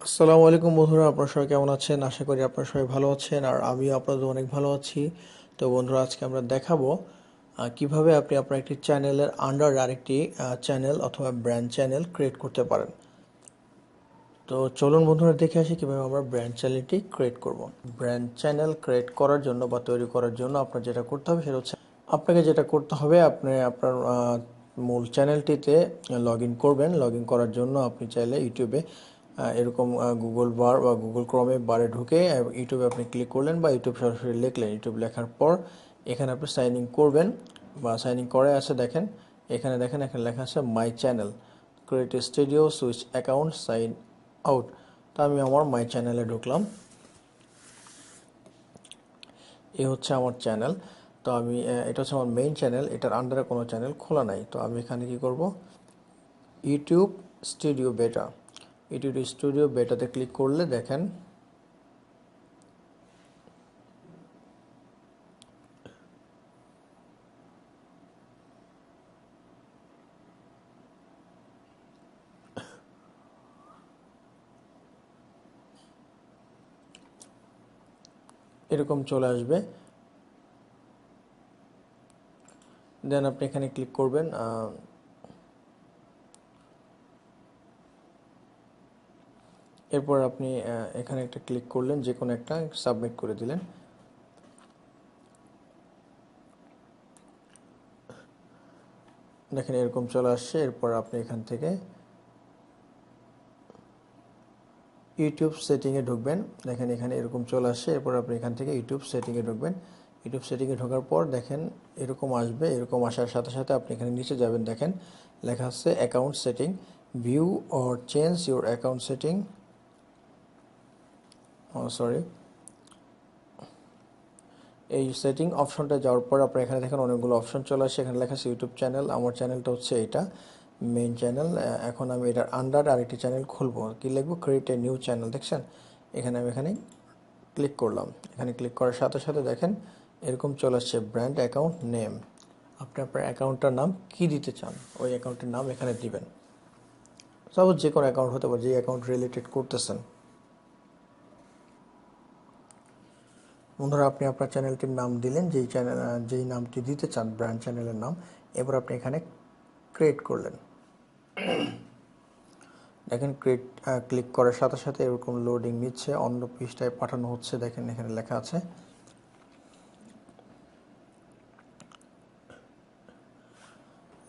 আসসালামু আলাইকুম বন্ধুরা, আপনারা সবাই কেমন আছেন? আশা করি আপনারা সবাই ভালো আছেন আর আমিও আপনাদের অনেক ভালো আছি। তো বন্ধুরা, আজকে আমরা দেখাবো কিভাবে আপনি আপনার একটি চ্যানেলের আন্ডারে আরেকটি চ্যানেল অথবা ব্র্যান্ড চ্যানেল ক্রিয়েট করতে পারেন। তো চলুন বন্ধুরা, দেখে আসি কিভাবে আমরা ব্র্যান্ড চ্যানেলটি ক্রিয়েট করব। ব্র্যান্ড চ্যানেল ক্রিয়েট করার জন্য বা তৈরি করার জন্য আপনার যেটা করতে হবে সেটা হচ্ছে আপনি আপনার মূল চ্যানেলটিতে লগ ইন করবেন। লগ ইন করার জন্য আপনি চাইলে ইউটিউবে এরকম গুগল বার বা গুগল ক্রমে বারে ঢুকে ইউটিউবে আপনি ক্লিক করলেন বা ইউটিউব সরাসরি লিখলেন। ইউটিউব লেখার পর এখানে আপনি সাইন ইন করবেন বা সাইন ইন করে আছে দেখেন, এখানে লেখা আছে my channel, create studio, switch account, sign out. তো আমি আমার মাই চ্যানেলে ঢুকলাম। এ হচ্ছে আমার চ্যানেল। তো আমি এটা হচ্ছে আমার মেইন চ্যানেল, এটার আন্ডারে কোনো চ্যানেল খোলা নাই। তো আমি এখানে কি করব, ইউটিউব স্টুডিও বেটা, ইউটিউব স্টুডিও বেটাতে ক্লিক করলে দেখেন এরকম চলে আসবে। দেন আপনি এখানে ক্লিক করবেন। এরপর আপনি এখানে একটা ক্লিক করলেন, যে কোনো একটা সাবমিট করে দিলেন। দেখেন এরকম চলে আসছে। এরপর আপনি এখান থেকে ইউটিউব সেটিংয়ে ঢুকবেন। দেখেন এখানে এরকম চলে আসছে। এরপর আপনি এখান থেকে ইউটিউব সেটিংয়ে ঢুকবেন। ইউটিউব সেটিংয়ে ঢোকার পর দেখেন এরকম আসবে। এরকম আসার সাথে সাথে আপনি এখানে নিচে যাবেন, দেখেন লেখা আছে account setting, view or change your account setting. Sorry, এই সেটিং অপশনটা যাওয়ার পর আপনার এখানে দেখেন অনেকগুলো অপশন চলে আসে। এখানে লেখা আছে ইউটিউব চ্যানেল। আমার চ্যানেলটা হচ্ছে এটা, মেইন চ্যানেল। এখন আমি এটার আন্ডার আরেকটি চ্যানেল খুলবো। কি লিখবো, ক্রিয়েট এ নিউ চ্যানেল। দেখছেন আমি এখানে ক্লিক করলাম। এখানে ক্লিক করার সাথে সাথে দেখেন এরকম চলে আসছে ব্র্যান্ড অ্যাকাউন্ট নেম। আপনি আপনার অ্যাকাউন্টটার নাম কি দিতে চান ওই অ্যাকাউন্টের নাম এখানে দিবেন। সাপোজ যে কোনো অ্যাকাউন্ট হতে পারে, যে অ্যাকাউন্ট রিলেটেড করতেছেন। বন্ধুরা, আপনি আপনার চ্যানেলটির নাম দিলেন, যেই নামটি দিতে চান ব্র্যান্ড চ্যানেলের নাম। এবার আপনি এখানে ক্রিয়েট করলেন। দেখেন ক্লিক করার সাথে সাথে এরকম লোডিং নিচ্ছে, অন্য পৃষ্ঠায় পাঠানো হচ্ছে। দেখেন এখানে লেখা আছে,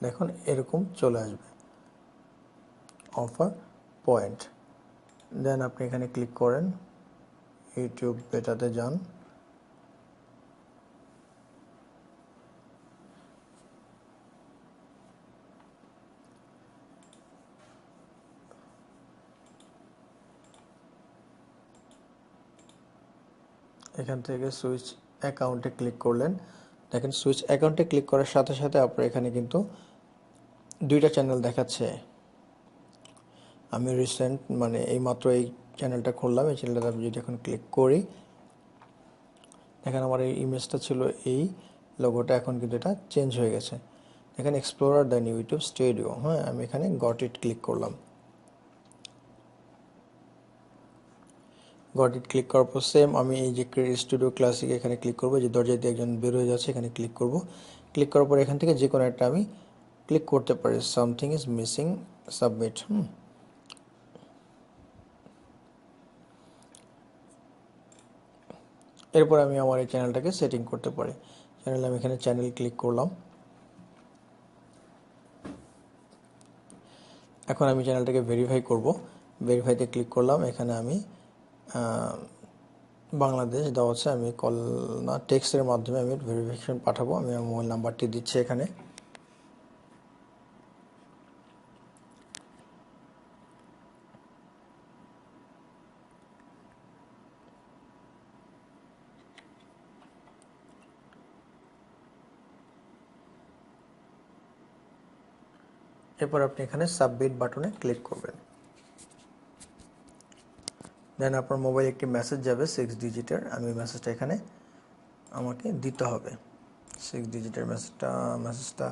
দেখুন এরকম চলে আসবে অফার পয়েন্ট। দেন আপনি এখানে ক্লিক করেন, ইউটিউব বেটাতে যান। এখান থেকে সুইচ অ্যাকাউন্টে ক্লিক করলেন। দেখেন সুইচ অ্যাকাউন্টে ক্লিক করার সাথে সাথে আপনার এখানে কিন্তু দুইটা চ্যানেল দেখাচ্ছে। আমি রিসেন্ট এইমাত্র এই চ্যানেলটা খুললাম। এই চ্যানেলটাতে আমি যদি এখন ক্লিক করি, দেখেন আমার এই ইমেজটা ছিল, এই লোগোটা এখন কিন্তু এটা চেঞ্জ হয়ে গেছে। দেখেন explorer the new YouTube studio. হ্যাঁ, আমি এখানে গট ইট ক্লিক করলাম। গট ইট ক্লিক করার পর সেম আমি এই যে ক্রিয়েট স্টুডিও ক্লাসিক এখানে ক্লিক করবো। যে দরজায় দিয়ে একজন বের হয়ে যাচ্ছে, এখানে ক্লিক করব। ক্লিক করার পর এখান থেকে যে কোনো একটা আমি ক্লিক করতে পারি। Something is missing, submit. এরপর আমি আমার এই চ্যানেলটাকে সেটিং করতে পারি। আমি এখানে চ্যানেল ক্লিক করলাম। এখন আমি চ্যানেলটাকে ভেরিফাই করব। ভেরিফাইতে ক্লিক করলাম। এখানে আমি বাংলাদেশ দেওয়া আছে। আমি কল না টেক্সটের মাধ্যমে আমি ভেরিফিকেশন পাঠাবো। আমি আমার মোবাইল নাম্বারটি দিচ্ছি এখানে। এরপর আপনি এখানে সাবমিট বাটনে ক্লিক করবেন। দেন আপনার মোবাইলে একটি মেসেজ যাবে 6 ডিজিটের। আমি মেসেজটা এখানে আমাকে দিতে হবে। 6 ডিজিটের মেসেজটা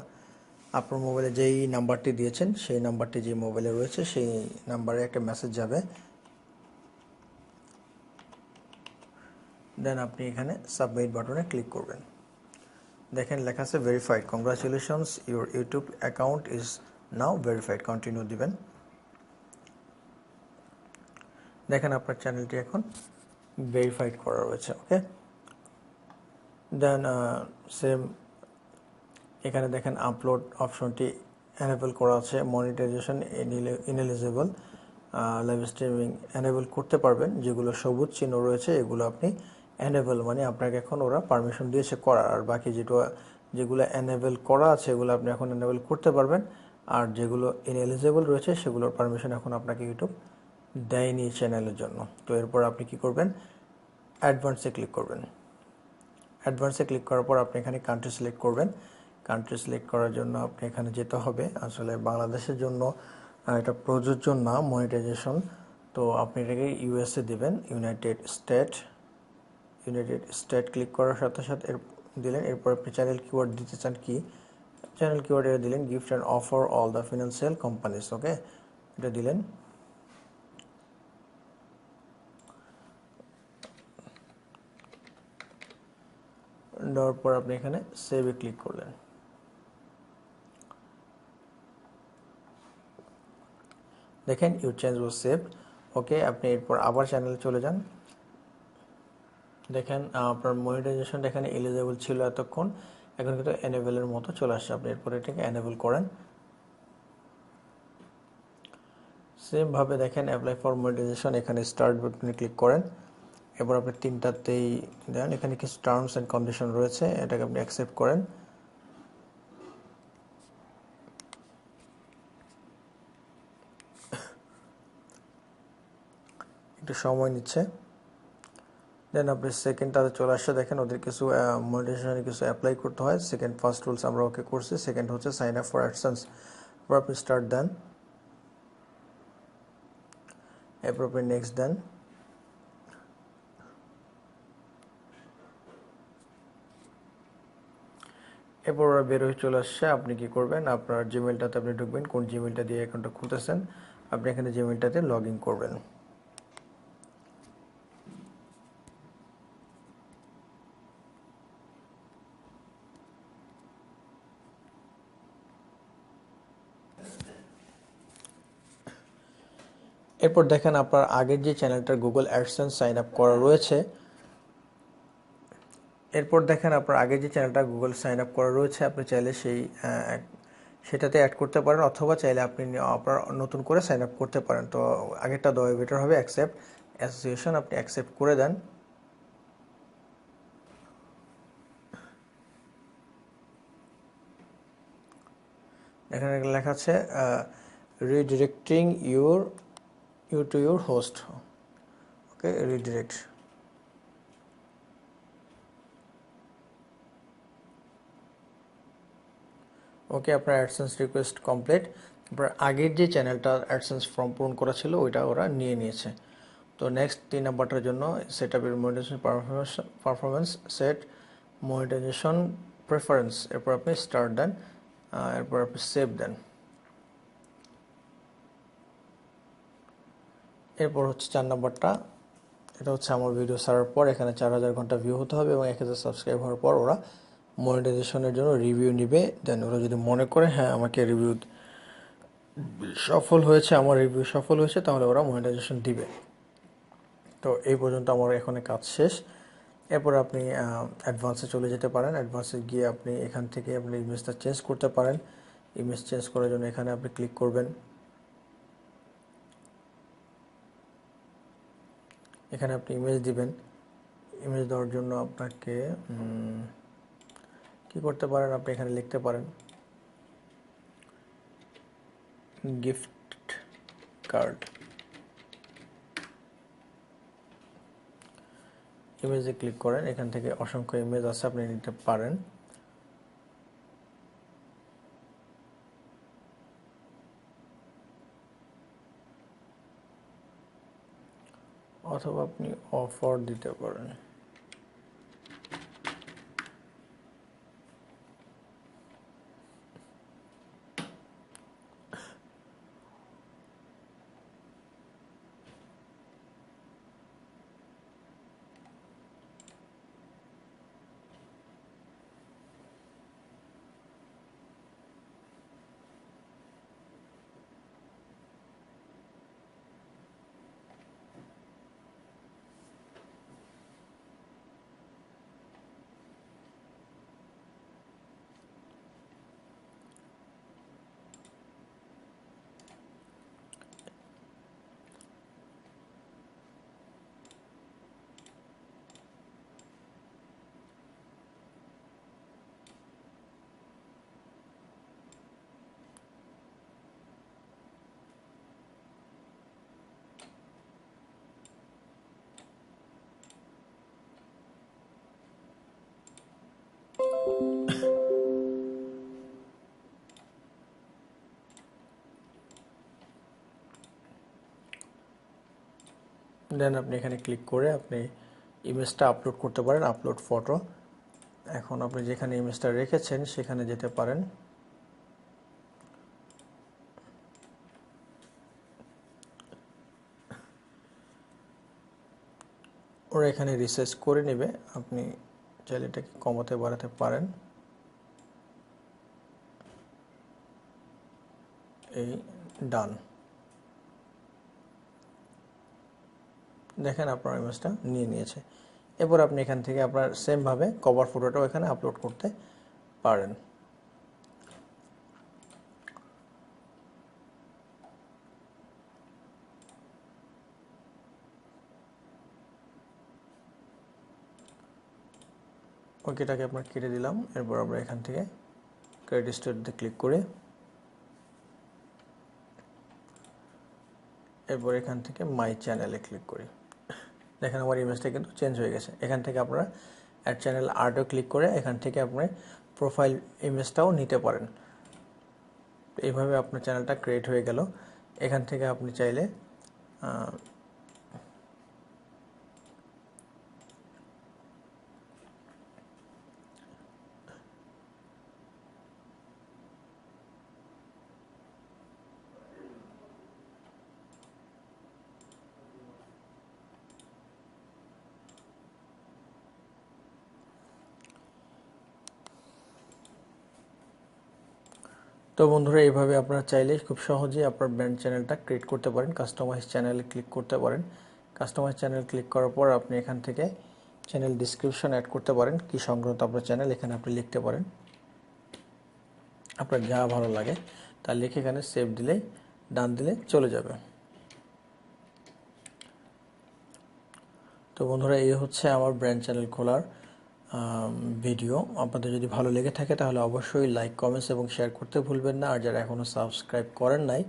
আপনার মোবাইলে যেই নাম্বারটি দিয়েছেন সেই নাম্বারটি যে মোবাইলে রয়েছে সেই নাম্বারে একটা মেসেজ যাবে। দেন আপনি এখানে সাবমিট বাটনে ক্লিক করবেন। দেখেন লেখা আছে verified, congratulations your YouTube account is now verified, continue দিবেন। দেখেন আপনার চ্যানেলটি এখন ভেরিফাইড করা রয়েছে। ওকে, দেন সেম এখানে দেখেন আপলোড অপশনটি এনেবল করা আছে, monetization ineligible, live streaming enable করতে পারবেন। যেগুলো সবুজ চিহ্ন রয়েছে এগুলো আপনি এনেবল, মানে আপনাকে এখন ওরা পারমিশন দিয়েছে করার। আর বাকি যেগুলো এনেবল করা আছে এগুলো আপনি এখন এনেবল করতে পারবেন। আর যেগুলো ইনএলিজিবল রয়েছে সেগুলোর পারমিশন এখন আপনাকে ইউটিউব দেয়নি চ্যানেলের জন্য। তো এরপর আপনি কি করবেন, অ্যাডভান্সে ক্লিক করবেন। অ্যাডভান্সে ক্লিক করার পর আপনি এখানে কান্ট্রি সিলেক্ট করবেন। কান্ট্রি সিলেক্ট করার জন্য আপনি এখানে যেতে হবে। আসলে বাংলাদেশের জন্য এটা প্রযোজ্য না মনিটাইজেশন, তো আপনি এটাকে ইউএসএ দেবেন, ইউনাইটেড স্টেট ক্লিক করার সাথে সাথে দিলেন। এরপর আপনি চ্যানেল কিওয়ার্ড দিতে চান কি, চ্যানেল কিওয়ার্ড এটা দিলেন gift and offer all the financial companies. Okay, এটা দিলেন। দেওয়ার পর আপনি এখানে সেভে ক্লিক করলেন। দেখেন ইউর চেঞ্জ ওয়াজ সেভ। ওকে, আপনি এরপর আবার চ্যানেলে চলে যান। দেখেন আপনার মনিটাইজেশনটা এখানে এলিজেবল ছিল এতক্ষণ, এখন কিন্তু এনেবলের মতো চলে আসছে। আপনি এরপর এটাকে এনেবল করেন। সেমভাবে দেখেন অ্যাপ্লাই ফর মনিটাইজেশন, এখানে স্টার্ট বাটনে ক্লিক করেন। এরপর আপনি তিনটাতেই দেন। এখানে কিছু টার্মস অ্যান্ড কন্ডিশন রয়েছে, এটাকে আপনি অ্যাকসেপ্ট করেন। একটু সময় নিচ্ছে। দেন আপনি সেকেন্ড তাদের চলে আসছে। দেখেন ওদের কিছু মনিটাইজেশনে কিছু অ্যাপ্লাই করতে হয়। ফার্স্ট রুলস আমরা ওকে করছি। সেকেন্ড হচ্ছে সাইন আপ ফর অ্যাডসেন্স। এরপর আপনি স্টার্ট দেন। এরপর আপনি নেক্সট দেন। এরপর ওরা বের হয়ে চলে আসছে। আপনি কি করবেন, আপনার জিমেলটাতে আপনি ঢুকবেন, কোন জিমেলটা দিয়ে অ্যাকাউন্টটা খুলতেছেন আপনি এখানে জিমেলটাতে লগ ইন করবেন। এরপর দেখেন আপনার আগের যে চ্যানেলটার গুগল অ্যাডসেন্স সাইন আপ করা রয়েছে, আপনি চাইলে সেটাতে অ্যাড করতে পারেন, অথবা চাইলে আপনি আপনার নতুন করে সাইন আপ করতে পারেন। তো আগেরটা দেওয়া বেটার হবে। অ্যাকসেপ্ট অ্যাসোসিয়েশন আপনি অ্যাকসেপ্ট করে দেন। এখানে লেখা আছে redirecting you to your host. Okay, redirect. Okay, আপনার অ্যাডসেন্স রিকোয়েস্ট কমপ্লিট। আপনার আগের যে চ্যানেলটা অ্যাডসেন্স ফর্ম পূরণ করা ছিল ওইটা ওরা নিয়ে নিয়েছে। তো নেক্সট 3 নাম্বারটার জন্য সেট আপের monetization performance set monetization preference. এরপর আপনি স্টার্ট দেন, এরপর আপনি সেভ দেন। এরপর হচ্ছে 4 নাম্বারটা, এটা হচ্ছে আমার ভিডিও ছাড়ার পর এখানে 4000 ঘন্টা ভিউ হতে হবে এবং 1000 সাবস্ক্রাইব হওয়ার পর ওরা মনিটাইজেশনের জন্য রিভিউ নিবে। দেন ওরা যদি মনে করে হ্যাঁ আমাকে রিভিউ সফল হয়েছে, আমার রিভিউ সফল হয়েছে, তাহলে ওরা মনিটাইজেশন দিবে। তো এই পর্যন্ত আমার এখানে কাজ শেষ। এরপর আপনি অ্যাডভান্সে চলে যেতে পারেন। অ্যাডভান্সে গিয়ে আপনি এখান থেকে আপনি ইমেজটা চেঞ্জ করতে পারেন। ইমেজ চেঞ্জ করার জন্য এখানে আপনি ক্লিক করবেন। এখানে আপনি ইমেজ দিবেন। ইমেজ দেওয়ার জন্য আপনাকে কি করতে পারেন, আপনি এখানে লিখতে পারেন গিফট কার্ড। ইমেজে ক্লিক করেন, এখান থেকে অসংখ্য ইমেজ আছে, আপনি নিতে পারেন। অথবা আপনি অফার দিতে পারেন। দেন আপনি এখানে ক্লিক করে আপনি ইমেজটা আপলোড করতে পারেন, আপলোড ফটো। এখন আপনি যেখানে ইমেজটা রেখেছেন সেখানে যেতে পারেন। ওরা এখানে রিসার্চ করে নেবে, আপনি চাইলে এটাকে কমাতে বাড়াতে পারেন। এই ডান, দেখেন আপনার ইমেজটা নিয়ে নিয়েছে। এরপর আপনি এখান থেকে আপনার সেমভাবে কভার ফটোটাও এখানে আপলোড করতে পারেন। ওকেটাকে আপনার কেটে দিলাম। এরপর আমরা এখান থেকে ক্রেডিট স্টোরিতে ক্লিক করে এরপর এখান থেকে মাই চ্যানেলে ক্লিক করি। দেখেন আমার ইমেজটা কিন্তু চেঞ্জ হয়ে গেছে। এখান থেকে আপনারা অ্যাড চ্যানেল আর্টও ক্লিক করে এখান থেকে আপনি প্রোফাইল ইমেজটাও নিতে পারেন। এইভাবে আপনার চ্যানেলটা ক্রিয়েট হয়ে গেল। এখান থেকে আপনি চাইলে তো বন্ধুরা, এইভাবে আপনারা চাইলে খুব সহজেই আপনার ব্র্যান্ড চ্যানেলটা ক্রিয়েট করতে পারেন। কাস্টমাইজ চ্যানেলে ক্লিক করতে পারেন। কাস্টমাইজ চ্যানেল ক্লিক করার পর আপনি এখান থেকে চ্যানেল ডিসক্রিপশন অ্যাড করতে পারেন, কি সংক্রান্ত আপনার চ্যানেল এখানে আপনি লিখতে পারেন। আপনার যা ভালো লাগে তা লিখে এখানে সেভ দিলেই, ডান দিলে চলে যাবে। তো বন্ধুরা, এই হচ্ছে আমার ব্র্যান্ড চ্যানেল খোলার ভিডিও। আপনাদের যদি ভালো লেগে থাকে তাহলে অবশ্যই লাইক, কমেন্টস এবং শেয়ার করতে ভুলবেন না। আর যারা এখনও সাবস্ক্রাইব করেন নাই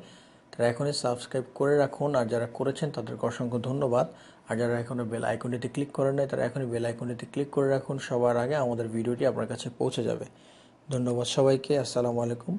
তারা এখনই সাবস্ক্রাইব করে রাখুন, আর যারা করেছেন তাদেরকে অসংখ্য ধন্যবাদ। আর যারা এখনও বেল আইকনটিতে ক্লিক করেন নাই তারা এখনই বেল আইকনটিতে ক্লিক করে রাখুন, সবার আগে আমাদের ভিডিওটি আপনার কাছে পৌঁছে যাবে। ধন্যবাদ সবাইকে। আসসালামু আলাইকুম।